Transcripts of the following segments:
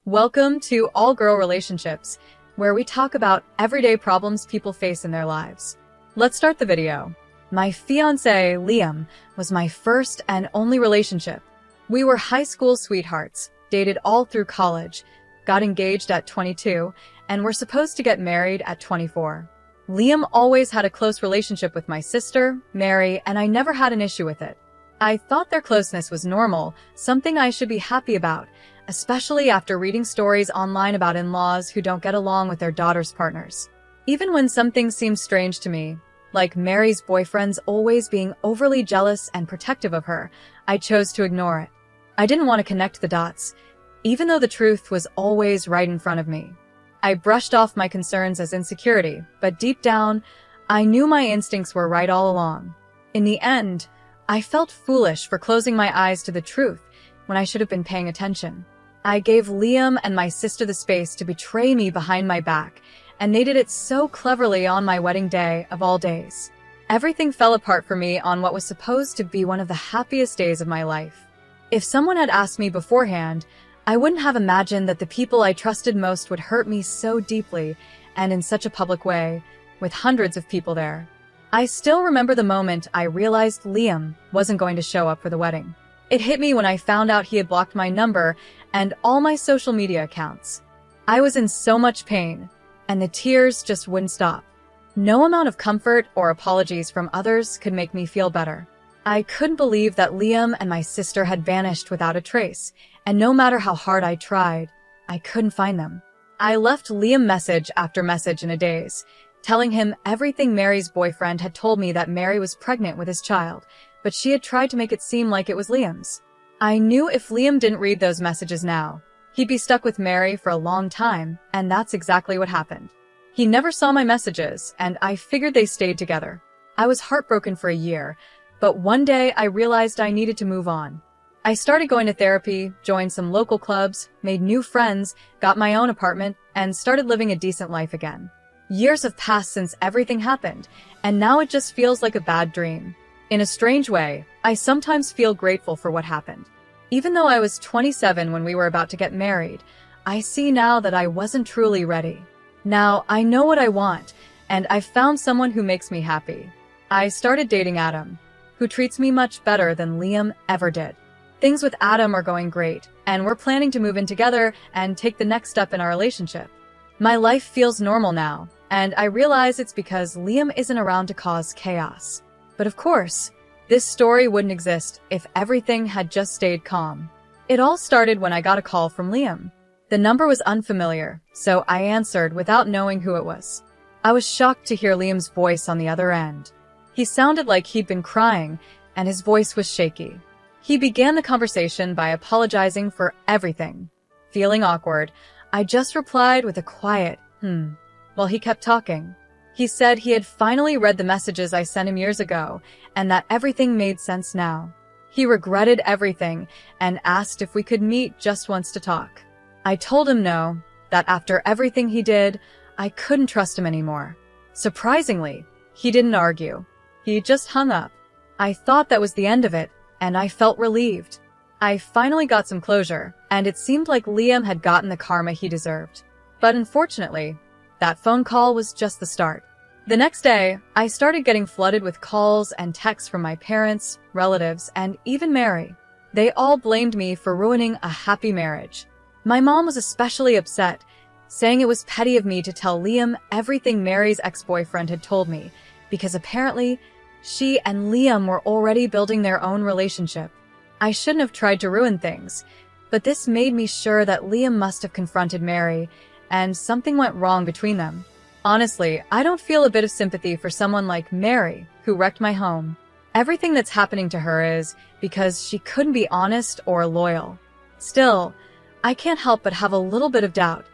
Welcome to All Girl Relationships, where we talk about everyday problems people face in their lives. Let's start the video. My fiancé, Liam, was my first and only relationship. We were high school sweethearts, dated all through college, got engaged at 22, and were supposed to get married at 24. Liam always had a close relationship with my sister, Mary, and I never had an issue with it. I thought their closeness was normal, something I should be happy about, especially after reading stories online about in-laws who don't get along with their daughters' partners. Even when something seems strange to me, like Mary's boyfriend's always being overly jealous and protective of her, I chose to ignore it. I didn't want to connect the dots, even though the truth was always right in front of me. I brushed off my concerns as insecurity, but deep down, I knew my instincts were right all along. In the end, I felt foolish for closing my eyes to the truth when I should have been paying attention. I gave Liam and my sister the space to betray me behind my back, and they did it so cleverly on my wedding day of all days. Everything fell apart for me on what was supposed to be one of the happiest days of my life. If someone had asked me beforehand, I wouldn't have imagined that the people I trusted most would hurt me so deeply and in such a public way, with hundreds of people there. I still remember the moment I realized Liam wasn't going to show up for the wedding. It hit me when I found out he had blocked my number and all my social media accounts. I was in so much pain, and the tears just wouldn't stop. No amount of comfort or apologies from others could make me feel better. I couldn't believe that Liam and my sister had vanished without a trace, and no matter how hard I tried, I couldn't find them. I left Liam message after message in a daze, telling him everything Mary's boyfriend had told me, that Mary was pregnant with his child, but she had tried to make it seem like it was Liam's. I knew if Liam didn't read those messages now, he'd be stuck with Mary for a long time, and that's exactly what happened. He never saw my messages, and I figured they stayed together. I was heartbroken for a year, but one day I realized I needed to move on. I started going to therapy, joined some local clubs, made new friends, got my own apartment, and started living a decent life again. Years have passed since everything happened, and now it just feels like a bad dream. In a strange way, I sometimes feel grateful for what happened. Even though I was 27 when we were about to get married, I see now that I wasn't truly ready. Now I know what I want, and I've found someone who makes me happy. I started dating Adam, who treats me much better than Liam ever did. Things with Adam are going great, and we're planning to move in together and take the next step in our relationship. My life feels normal now, and I realize it's because Liam isn't around to cause chaos. But of course, this story wouldn't exist if everything had just stayed calm. It all started when I got a call from Liam. The number was unfamiliar, so I answered without knowing who it was. I was shocked to hear Liam's voice on the other end. He sounded like he'd been crying, and his voice was shaky. He began the conversation by apologizing for everything. Feeling awkward, I just replied with a quiet, while he kept talking. He said he had finally read the messages I sent him years ago, and that everything made sense now. He regretted everything and asked if we could meet just once to talk. I told him no, that after everything he did, I couldn't trust him anymore. Surprisingly, he didn't argue. He just hung up. I thought that was the end of it, and I felt relieved. I finally got some closure, and it seemed like Liam had gotten the karma he deserved. But unfortunately, that phone call was just the start. The next day, I started getting flooded with calls and texts from my parents, relatives, and even Mary. They all blamed me for ruining a happy marriage. My mom was especially upset, saying it was petty of me to tell Liam everything Mary's ex-boyfriend had told me, because apparently, she and Liam were already building their own relationship. I shouldn't have tried to ruin things, but this made me sure that Liam must have confronted Mary, and something went wrong between them. Honestly, I don't feel a bit of sympathy for someone like Mary, who wrecked my home. Everything that's happening to her is because she couldn't be honest or loyal. Still, I can't help but have a little bit of doubt,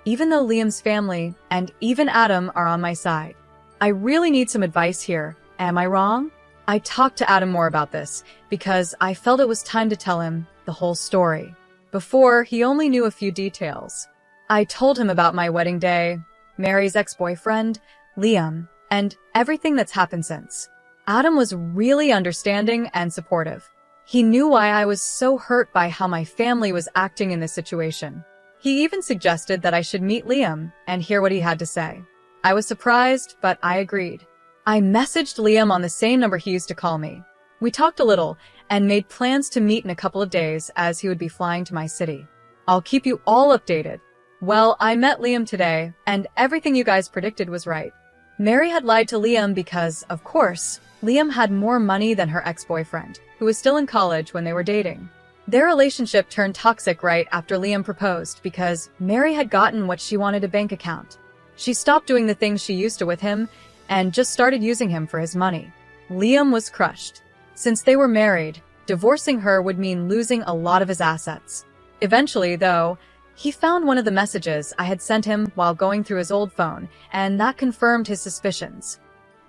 even though Liam's family and even Adam are on my side. I really need some advice here. Am I wrong? I talked to Adam more about this because I felt it was time to tell him the whole story. Before, he only knew a few details. I told him about my wedding day, Mary's ex-boyfriend, Liam, and everything that's happened since. Adam was really understanding and supportive. He knew why I was so hurt by how my family was acting in this situation. He even suggested that I should meet Liam and hear what he had to say. I was surprised, but I agreed. I messaged Liam on the same number he used to call me. We talked a little and made plans to meet in a couple of days as he would be flying to my city. I'll keep you all updated. Well, I met Liam today, and everything you guys predicted was right. Mary had lied to Liam because, of course, Liam had more money than her ex-boyfriend, who was still in college when they were dating. Their relationship turned toxic right after Liam proposed because Mary had gotten what she wanted, a bank account. She stopped doing the things she used to with him and just started using him for his money. Liam was crushed. Since they were married, divorcing her would mean losing a lot of his assets. Eventually, though, he found one of the messages I had sent him while going through his old phone, and that confirmed his suspicions.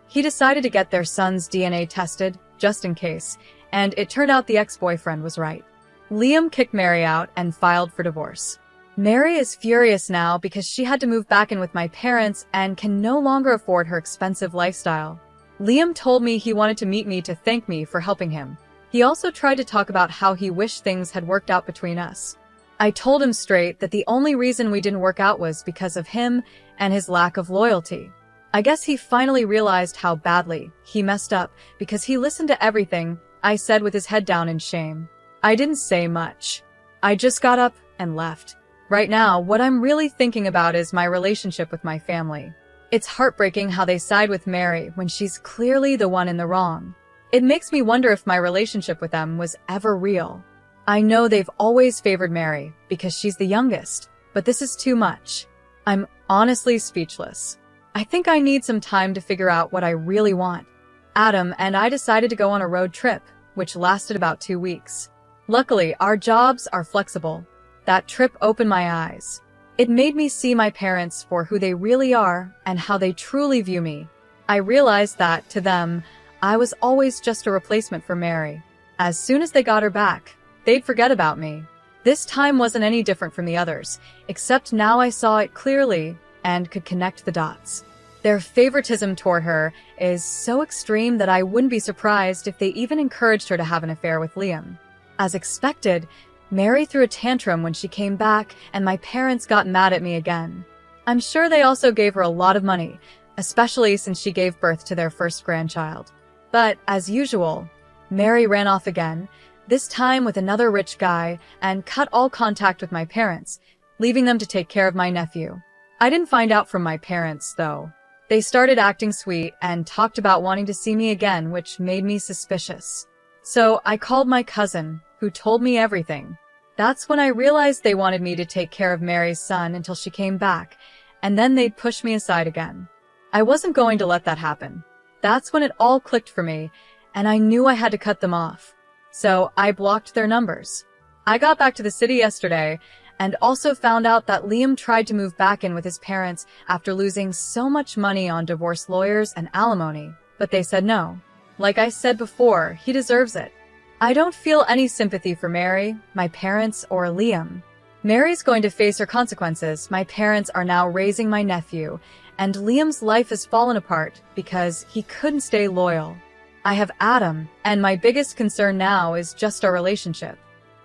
He decided to get their son's DNA tested, just in case, and it turned out the ex-boyfriend was right. Liam kicked Mary out and filed for divorce. Mary is furious now because she had to move back in with my parents and can no longer afford her expensive lifestyle. Liam told me he wanted to meet me to thank me for helping him. He also tried to talk about how he wished things had worked out between us. I told him straight that the only reason we didn't work out was because of him and his lack of loyalty. I guess he finally realized how badly he messed up because he listened to everything I said with his head down in shame. I didn't say much. I just got up and left. Right now, what I'm really thinking about is my relationship with my family. It's heartbreaking how they side with Mary when she's clearly the one in the wrong. It makes me wonder if my relationship with them was ever real. I know they've always favored Mary because she's the youngest, but this is too much. I'm honestly speechless. I think I need some time to figure out what I really want. Adam and I decided to go on a road trip, which lasted about 2 weeks. Luckily, our jobs are flexible. That trip opened my eyes. It made me see my parents for who they really are and how they truly view me. I realized that, to them, I was always just a replacement for Mary. As soon as they got her back, they'd forget about me. This time wasn't any different from the others, except now I saw it clearly and could connect the dots. Their favoritism toward her is so extreme that I wouldn't be surprised if they even encouraged her to have an affair with Liam. As expected, Mary threw a tantrum when she came back, and my parents got mad at me again. I'm sure they also gave her a lot of money, especially since she gave birth to their first grandchild. But, as usual, Mary ran off again, this time with another rich guy, and cut all contact with my parents, leaving them to take care of my nephew. I didn't find out from my parents, though. They started acting sweet and talked about wanting to see me again, which made me suspicious. So I called my cousin, who told me everything. That's when I realized they wanted me to take care of Mary's son until she came back, and then they'd push me aside again. I wasn't going to let that happen. That's when it all clicked for me, and I knew I had to cut them off. So I blocked their numbers. I got back to the city yesterday and also found out that Liam tried to move back in with his parents after losing so much money on divorce lawyers and alimony, but they said no. Like I said before, he deserves it. I don't feel any sympathy for Mary, my parents, or Liam. Mary's going to face her consequences. My parents are now raising my nephew, and Liam's life has fallen apart because he couldn't stay loyal. I have Adam, and my biggest concern now is just our relationship.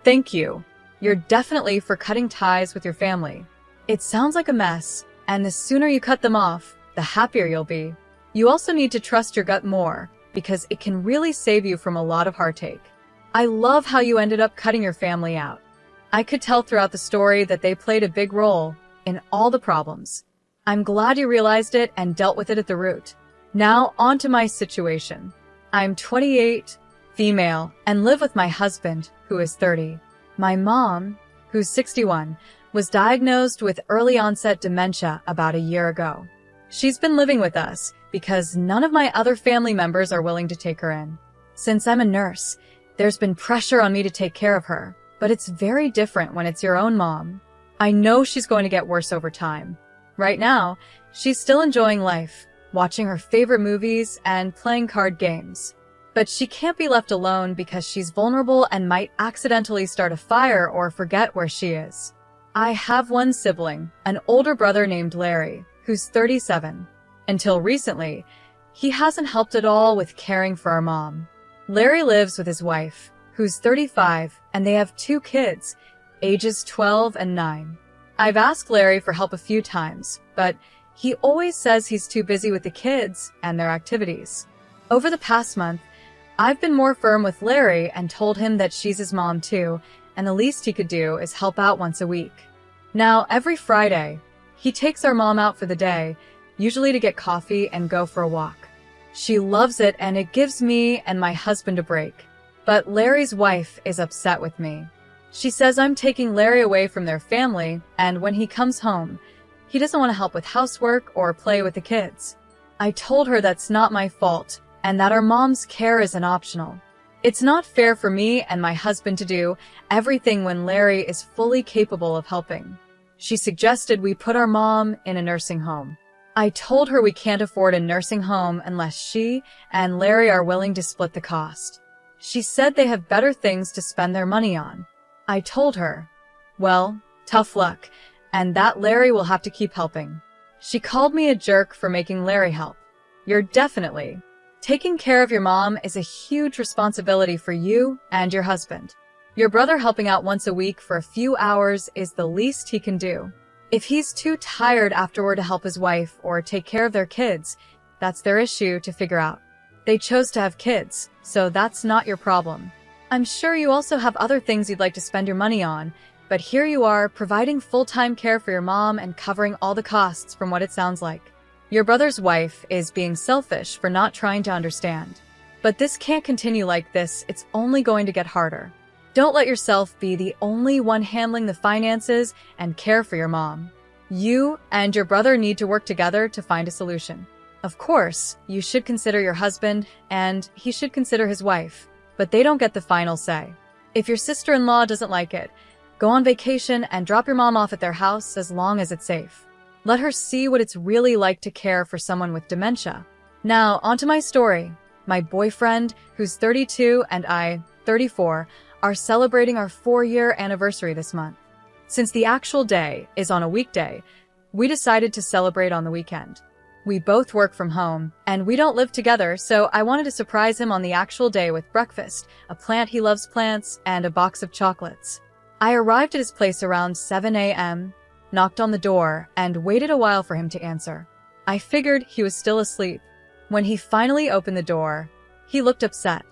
Thank you. You're definitely for cutting ties with your family. It sounds like a mess, and the sooner you cut them off, the happier you'll be. You also need to trust your gut more, because it can really save you from a lot of heartache. I love how you ended up cutting your family out. I could tell throughout the story that they played a big role in all the problems. I'm glad you realized it and dealt with it at the root. Now, on to my situation. I'm 28, female, and live with my husband, who is 30. My mom, who's 61, was diagnosed with early-onset dementia about a year ago. She's been living with us because none of my other family members are willing to take her in. Since I'm a nurse, there's been pressure on me to take care of her, but it's very different when it's your own mom. I know she's going to get worse over time. Right now, she's still enjoying life, watching her favorite movies and playing card games. But she can't be left alone because she's vulnerable and might accidentally start a fire or forget where she is. I have one sibling, an older brother named Larry, who's 37. Until recently, he hasn't helped at all with caring for our mom. Larry lives with his wife, who's 35, and they have 2 kids, ages 12 and 9. I've asked Larry for help a few times, but he always says he's too busy with the kids and their activities. Over the past month, I've been more firm with Larry and told him that she's his mom too, and the least he could do is help out once a week. Now, every Friday, he takes our mom out for the day, usually to get coffee and go for a walk. She loves it, and it gives me and my husband a break. But Larry's wife is upset with me. She says I'm taking Larry away from their family, and when he comes home, he doesn't want to help with housework or play with the kids. I told her that's not my fault, and that our mom's care isn't optional. It's not fair for me and my husband to do everything when Larry is fully capable of helping. She suggested we put our mom in a nursing home. I told her we can't afford a nursing home unless she and Larry are willing to split the cost. She said they have better things to spend their money on. I told her, well, tough luck, and that Larry will have to keep helping. She called me a jerk for making Larry help. You're definitely. Taking care of your mom is a huge responsibility for you and your husband. Your brother helping out once a week for a few hours is the least he can do. If he's too tired afterward to help his wife or take care of their kids, that's their issue to figure out. They chose to have kids, so that's not your problem. I'm sure you also have other things you'd like to spend your money on, but here you are providing full-time care for your mom and covering all the costs from what it sounds like. Your brother's wife is being selfish for not trying to understand. But this can't continue like this, it's only going to get harder. Don't let yourself be the only one handling the finances and care for your mom. You and your brother need to work together to find a solution. Of course, you should consider your husband and he should consider his wife, but they don't get the final say. If your sister-in-law doesn't like it, go on vacation and drop your mom off at their house as long as it's safe. Let her see what it's really like to care for someone with dementia. Now, onto my story. My boyfriend, who's 32 and I, 34, are celebrating our 4-year anniversary this month. Since the actual day is on a weekday, we decided to celebrate on the weekend. We both work from home, and we don't live together, so I wanted to surprise him on the actual day with breakfast, a plant he loves plants, and a box of chocolates. I arrived at his place around 7 a.m., knocked on the door, and waited a while for him to answer. I figured he was still asleep. When he finally opened the door, he looked upset.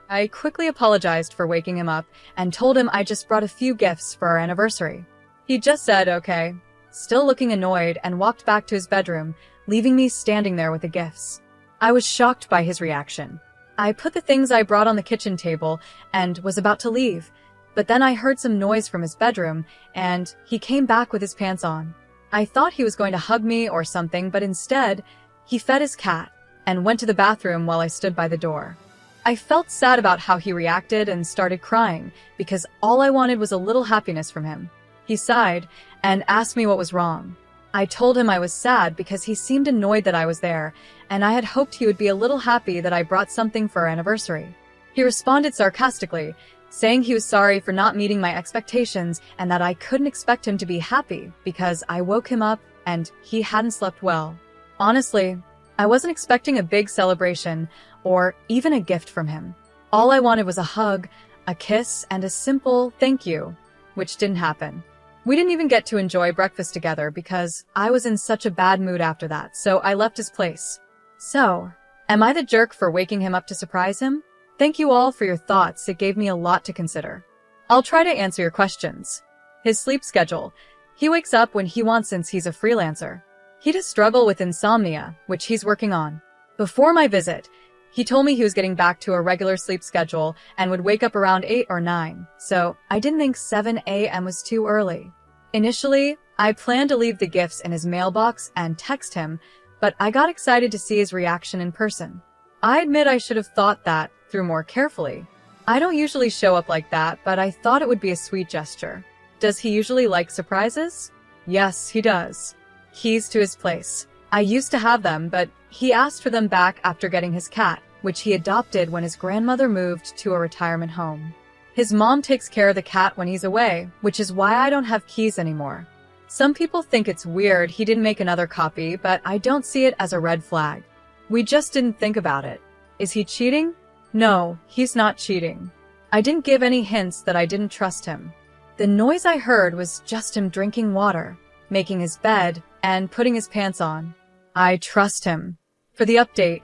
I quickly apologized for waking him up and told him I just brought a few gifts for our anniversary. He just said, okay, still looking annoyed, and walked back to his bedroom, leaving me standing there with the gifts. I was shocked by his reaction. I put the things I brought on the kitchen table and was about to leave, but then I heard some noise from his bedroom, and he came back with his pants on. I thought he was going to hug me or something, but instead, he fed his cat and went to the bathroom while I stood by the door. I felt sad about how he reacted and started crying because all I wanted was a little happiness from him. He sighed and asked me what was wrong. I told him I was sad because he seemed annoyed that I was there, and I had hoped he would be a little happy that I brought something for our anniversary. He responded sarcastically, saying he was sorry for not meeting my expectations and that I couldn't expect him to be happy because I woke him up and he hadn't slept well. Honestly, I wasn't expecting a big celebration or even a gift from him. All I wanted was a hug, a kiss, and a simple thank you, which didn't happen. We didn't even get to enjoy breakfast together because I was in such a bad mood after that, so I left his place. So, am I the jerk for waking him up to surprise him? Thank you all for your thoughts, it gave me a lot to consider. I'll try to answer your questions. His sleep schedule. He wakes up when he wants since he's a freelancer. He does struggle with insomnia, which he's working on. Before my visit, he told me he was getting back to a regular sleep schedule and would wake up around 8 or 9, so I didn't think 7 a.m. was too early. Initially, I planned to leave the gifts in his mailbox and text him, but I got excited to see his reaction in person. I admit I should have thought that through more carefully. I don't usually show up like that, but I thought it would be a sweet gesture. Does he usually like surprises? Yes, he does. Keys to his place. I used to have them, but he asked for them back after getting his cat, which he adopted when his grandmother moved to a retirement home. His mom takes care of the cat when he's away, which is why I don't have keys anymore. Some people think it's weird he didn't make another copy, but I don't see it as a red flag. We just didn't think about it. Is he cheating? No, he's not cheating. I didn't give any hints that I didn't trust him. The noise I heard was just him drinking water, making his bed, and putting his pants on. I trust him. For the update,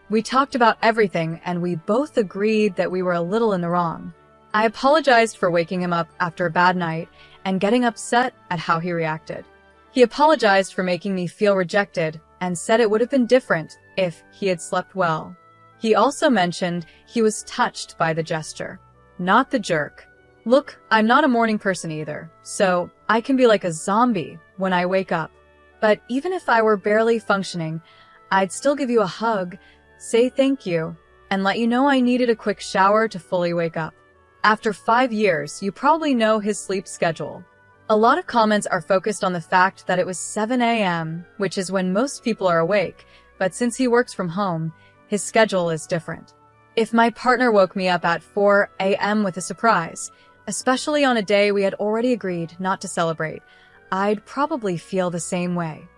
we talked about everything and we both agreed that we were a little in the wrong. I apologized for waking him up after a bad night and getting upset at how he reacted. He apologized for making me feel rejected and said it would have been different if he had slept well. He also mentioned he was touched by the gesture, not the jerk. Look, I'm not a morning person either, so I can be like a zombie when I wake up. But even if I were barely functioning, I'd still give you a hug, say thank you, and let you know I needed a quick shower to fully wake up. After 5 years, you probably know his sleep schedule. A lot of comments are focused on the fact that it was 7 a.m., which is when most people are awake, but since he works from home, his schedule is different. If my partner woke me up at 4 a.m. with a surprise, especially on a day we had already agreed not to celebrate, I'd probably feel the same way.